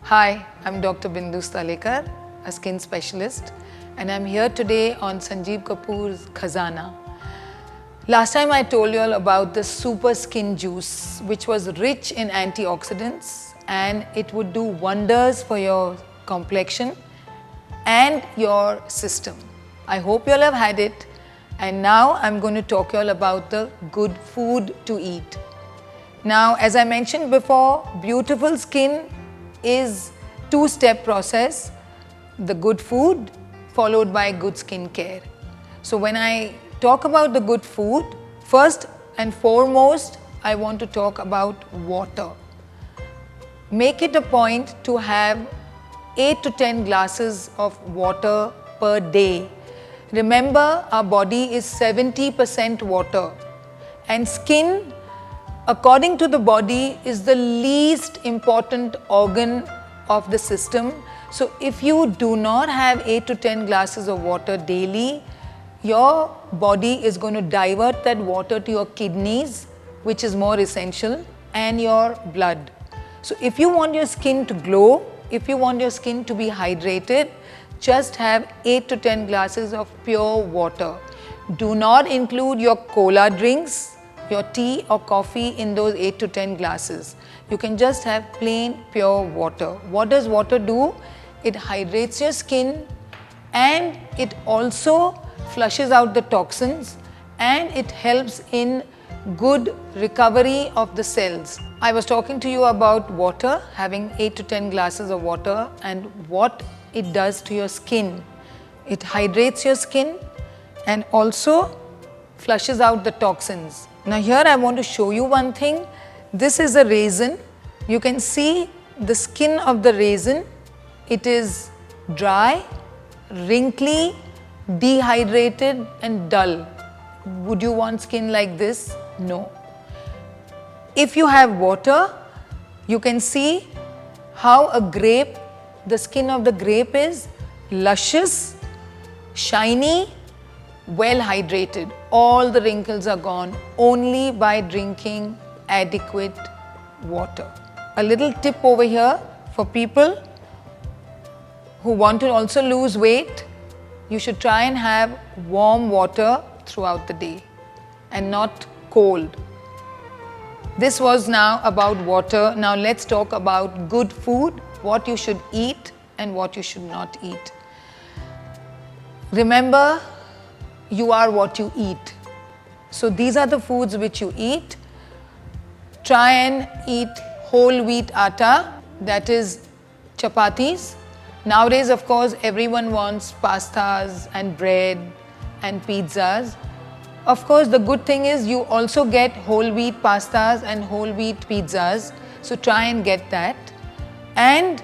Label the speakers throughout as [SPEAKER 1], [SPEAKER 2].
[SPEAKER 1] Hi, I'm Dr. Bindu Sthalekar, a skin specialist, and I'm here today on Sanjeev Kapoor's Khazana. Last time I told you all about the super skin juice, which was rich in antioxidants, and it would do wonders for your complexion and your system. I hope you all have had it, and now I'm going to talk you all about the good food to eat. Now, as I mentioned before, beautiful skin is two-step process, the good food followed by good skin care. So when I talk about the good food, first and foremost, I want to talk about water. Make it a point to have 8 to 10 glasses of water per day. Remember, our body is 70% water, and skin, according to the body, is the least important organ of the system. So if you do not have 8 to 10 glasses of water daily, your body is going to divert that water to your kidneys, which is more essential, and your blood. So if you want your skin to glow, if you want your skin to be hydrated, just have 8 to 10 glasses of pure water. Do not include your cola drinks, your tea or coffee in those 8 to 10 glasses. You can just have plain pure water. What does water do? It hydrates your skin, and it also flushes out the toxins, and it helps in good recovery of the cells. I was talking to you about water, having 8 to 10 glasses of water, and what it does to your skin. It hydrates your skin and also flushes out the toxins. Now here I want to show you one thing. This is a raisin. You can see the skin of the raisin. It is dry, wrinkly, dehydrated and dull. Would you want skin like this? No. If you have water, you can see how a grape, the skin of the grape is luscious, shiny, well hydrated. All the wrinkles are gone only by drinking adequate water. A little tip over here for people who want to also lose weight, you should try and have warm water throughout the day and not cold. This was now about water. Now let's talk about good food, what you should eat and what you should not eat. Remember, you are what you eat. So these are the foods which you eat. Try and eat whole wheat atta, that is chapatis. Nowadays, of course, everyone wants pastas and bread and pizzas. Of course, the good thing is you also get whole wheat pastas and whole wheat pizzas. So try and get that. And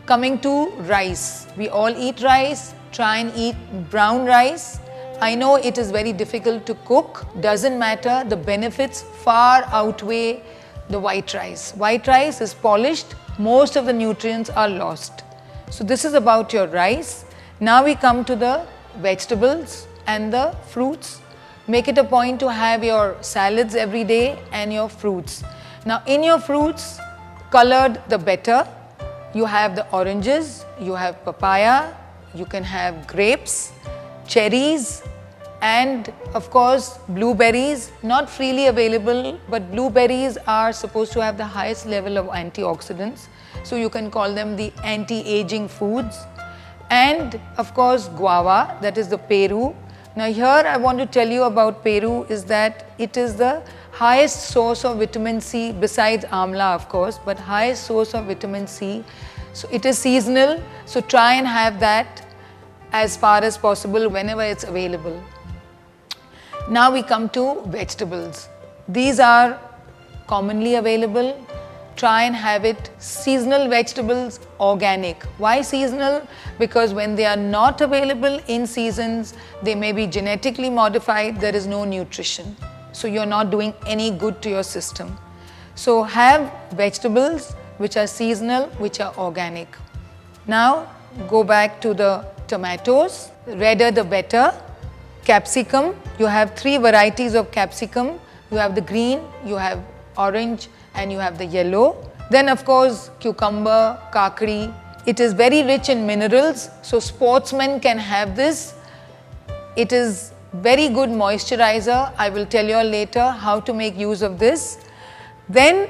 [SPEAKER 1] coming to rice, we all eat rice. Try and eat brown rice. I know it is very difficult to cook. Doesn't matter. The benefits far outweigh the white rice. White rice is polished. Most of the nutrients are lost. So this is about your rice. Now we come to the vegetables and the fruits. Make it a point to have your salads every day and your fruits. Now in your fruits, colored the better. You have the oranges, you have papaya, you can have grapes, cherries, and of course blueberries. Not freely available, but blueberries are supposed to have the highest level of antioxidants. So you can call them the anti-aging foods. And of course guava, that is the Peru. Now here I want to tell you about Peru is that it is the highest source of vitamin C besides amla, of course, but highest source of vitamin C. So it is seasonal, so try and have that as far as possible whenever it's available. Now we come to vegetables. These are commonly available. Try and have it seasonal vegetables, organic. Why seasonal? Because when they are not available in seasons, they may be genetically modified, there is no nutrition. So you're not doing any good to your system. So have vegetables which are seasonal, which are organic. Now go back to the tomatoes, redder the better. Capsicum, you have 3 varieties of capsicum. You have the green, you have orange, and you have the yellow. Then of course cucumber, kakri. It is very rich in minerals, so sportsmen can have this. It is very good moisturizer. I will tell you all later how to make use of this. Then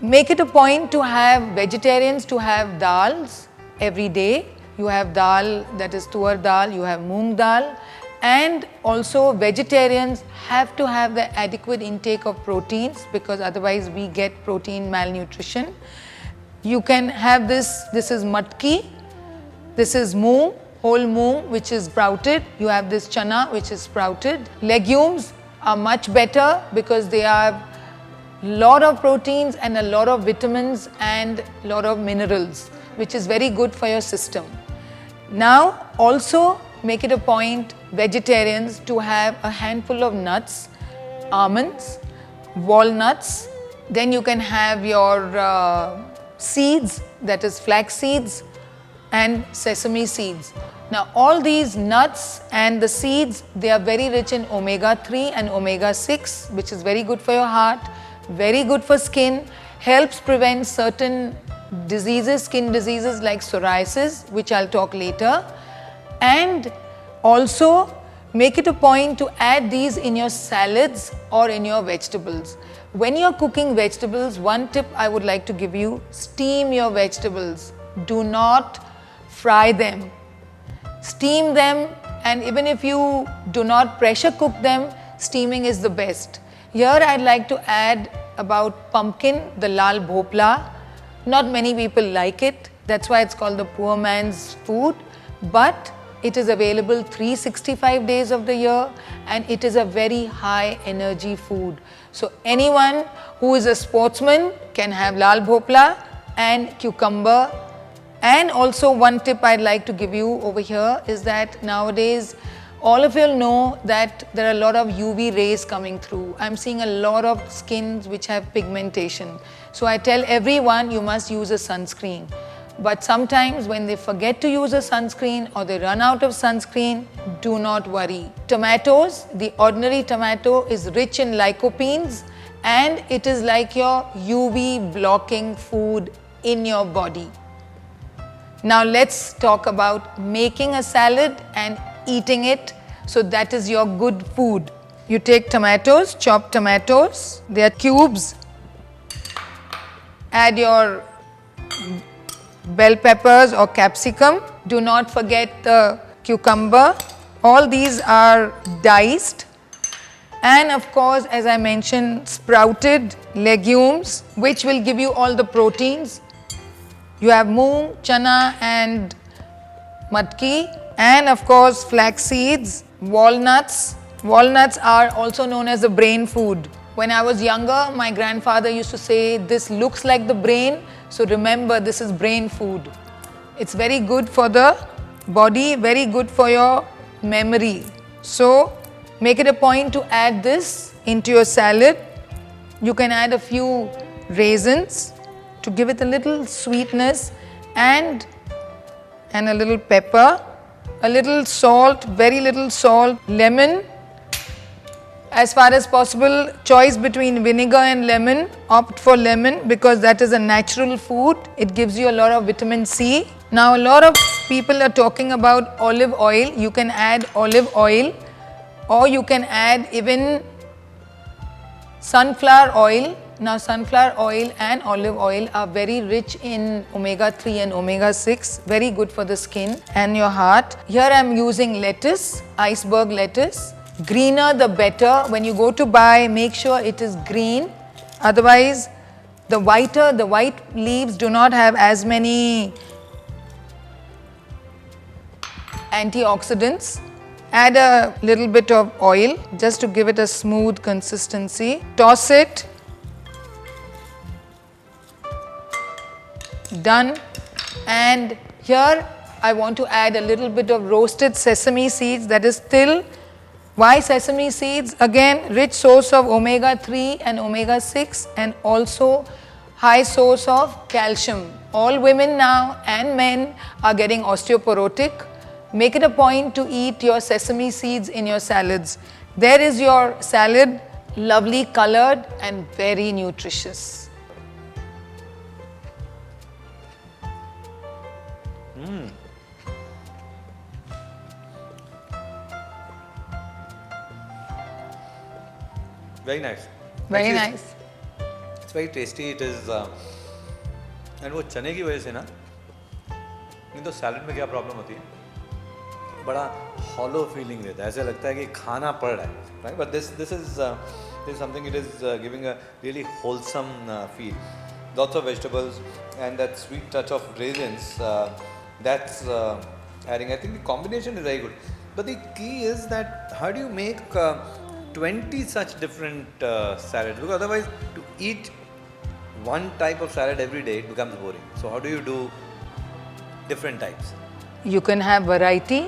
[SPEAKER 1] make it a point to have vegetarians to have dals every day. You have dal, that is tur dal, you have moong dal, and also vegetarians have to have the adequate intake of proteins, because otherwise we get protein malnutrition. You can have this is matki, this is moong, whole moong which is sprouted. You have this chana which is sprouted. Legumes are much better because they have lot of proteins and a lot of vitamins and lot of minerals, which is very good for your system. Now also make it a point, vegetarians, to have a handful of nuts, almonds, walnuts. Then you can have your seeds, that is flax seeds and sesame seeds. Now all these nuts and the seeds, they are very rich in omega-3 and omega-6, which is very good for your heart, very good for skin, helps prevent certain diseases, skin diseases like psoriasis, which I'll talk later. And also make it a point to add these in your salads or in your vegetables. When you're cooking vegetables, one tip I would like to give you: steam your vegetables. Do not fry them. Steam them, and even if you do not pressure cook them, steaming is the best. Here I'd like to add about pumpkin, the lal bhopla. Not many people like it, that's why it's called the poor man's food, but it is available 365 days of the year and it is a very high energy food. So anyone who is a sportsman can have lal bhopla and cucumber. And also one tip I'd like to give you over here is that nowadays all of you know that there are a lot of UV rays coming through. I'm seeing a lot of skins which have pigmentation. So I tell everyone you must use a sunscreen. But sometimes when they forget to use a sunscreen or they run out of sunscreen, do not worry. Tomatoes, the ordinary tomato is rich in lycopenes and it is like your UV blocking food in your body. Now let's talk about making a salad and eating it. So that is your good food. You take tomatoes, chopped tomatoes, they are cubes. Add your bell peppers or capsicum. Do not forget the cucumber. All these are diced. And of course, as I mentioned, sprouted legumes, which will give you all the proteins. You have moong, chana and matki, and of course flax seeds, walnuts. Walnuts are also known as the brain food. When I was younger, my grandfather used to say, this looks like the brain, so remember this is brain food. It's very good for the body, very good for your memory. So make it a point to add this into your salad. You can add a few raisins to give it a little sweetness and a little pepper, a little salt, very little salt, lemon. As far as possible, choice between vinegar and lemon, opt for lemon because that is a natural food. It gives you a lot of vitamin C. Now a lot of people are talking about olive oil. You can add olive oil or you can add even sunflower oil. Now sunflower oil and olive oil are very rich in omega-3 and omega-6, very good for the skin and your heart. Here I am using lettuce, iceberg lettuce. Greener the better. When you go to buy, make sure it is green. Otherwise, the white leaves do not have as many antioxidants. Add a little bit of oil just to give it a smooth consistency. Toss it. Done. And here I want to add a little bit of roasted sesame seeds, that is til. Why sesame seeds? Again, rich source of omega-3 and omega-6 and also high source of calcium. All women now and men are getting osteoporotic. Make it a point to eat your sesame seeds in your salads. There is your salad, lovely colored and very nutritious.
[SPEAKER 2] Very nice.
[SPEAKER 1] Very
[SPEAKER 2] Actually,
[SPEAKER 1] nice.
[SPEAKER 2] It's very tasty. It is, and वो चने की वजह से ना, नहीं तो salad में क्या प्रॉब्लम होती है, बड़ा hollow feeling देता है, ऐसा लगता है कि खाना पड़ रहा है, right? But this is something. It is giving a really wholesome feel. Lots of vegetables and that sweet touch of raisins. That's adding. I think the combination is very good. But the key is that how do you make 20 such different salads? Because otherwise, to eat one type of salad every day, it becomes boring. So how do you do different types?
[SPEAKER 1] You can have variety.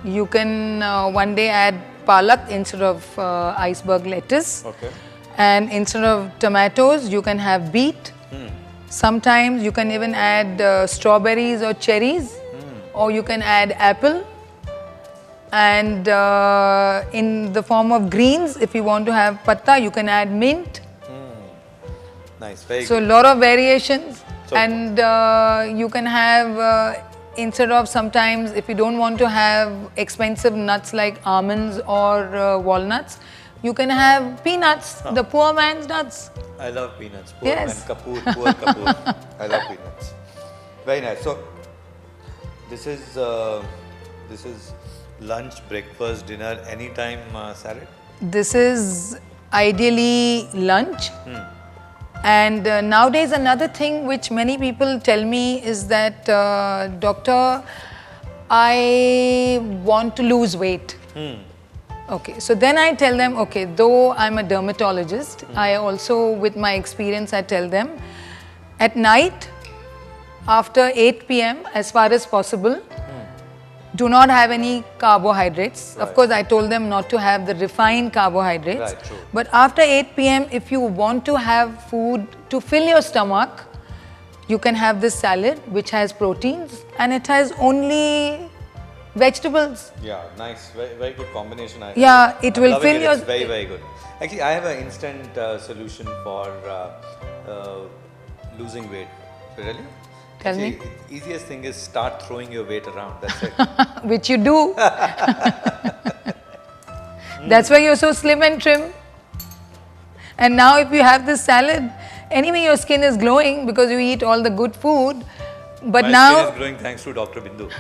[SPEAKER 1] You can one day add palak instead of iceberg lettuce.
[SPEAKER 2] Okay.
[SPEAKER 1] And instead of tomatoes, you can have beet. Sometimes you can even add strawberries or cherries, or you can add apple. And in the form of greens, if you want to have patta, you can add mint.
[SPEAKER 2] Nice, very
[SPEAKER 1] So a
[SPEAKER 2] good.
[SPEAKER 1] lot of variations.
[SPEAKER 2] So-
[SPEAKER 1] And you can have, instead of sometimes, if you don't want to have expensive nuts like almonds or walnuts, you can have peanuts, the poor man's nuts.
[SPEAKER 2] I love peanuts. Poor
[SPEAKER 1] Yes.
[SPEAKER 2] man, Kapoor, poor Kapoor. I love peanuts. Very nice. So this is lunch, breakfast, dinner, anytime salad.
[SPEAKER 1] This is ideally lunch. And nowadays another thing which many people tell me is that, doctor, I want to lose weight. Okay, so then I tell them, okay, though I'm a dermatologist, I also, with my experience, I tell them, at night, after 8 p.m., as far as possible, do not have any carbohydrates. Of
[SPEAKER 2] Right.
[SPEAKER 1] course, I told them not to have the refined carbohydrates.
[SPEAKER 2] Right, true.
[SPEAKER 1] But after 8 p.m., if you want to have food to fill your stomach, you can have this salad, which has proteins, and it has only vegetables.
[SPEAKER 2] Yeah, nice. Very, very good combination.
[SPEAKER 1] Yeah, it
[SPEAKER 2] I'm
[SPEAKER 1] will
[SPEAKER 2] loving
[SPEAKER 1] fill
[SPEAKER 2] it.
[SPEAKER 1] your-
[SPEAKER 2] It's very, very good. Actually, I have an instant solution for losing weight. Really?
[SPEAKER 1] Tell me.
[SPEAKER 2] Actually, easiest thing is start throwing your weight around. That's it.
[SPEAKER 1] Which you do. That's why you're so slim and trim. And now if you have this salad, anyway your skin is glowing because you eat all the good food. But
[SPEAKER 2] My
[SPEAKER 1] now
[SPEAKER 2] skin is growing thanks to Dr. Bindu.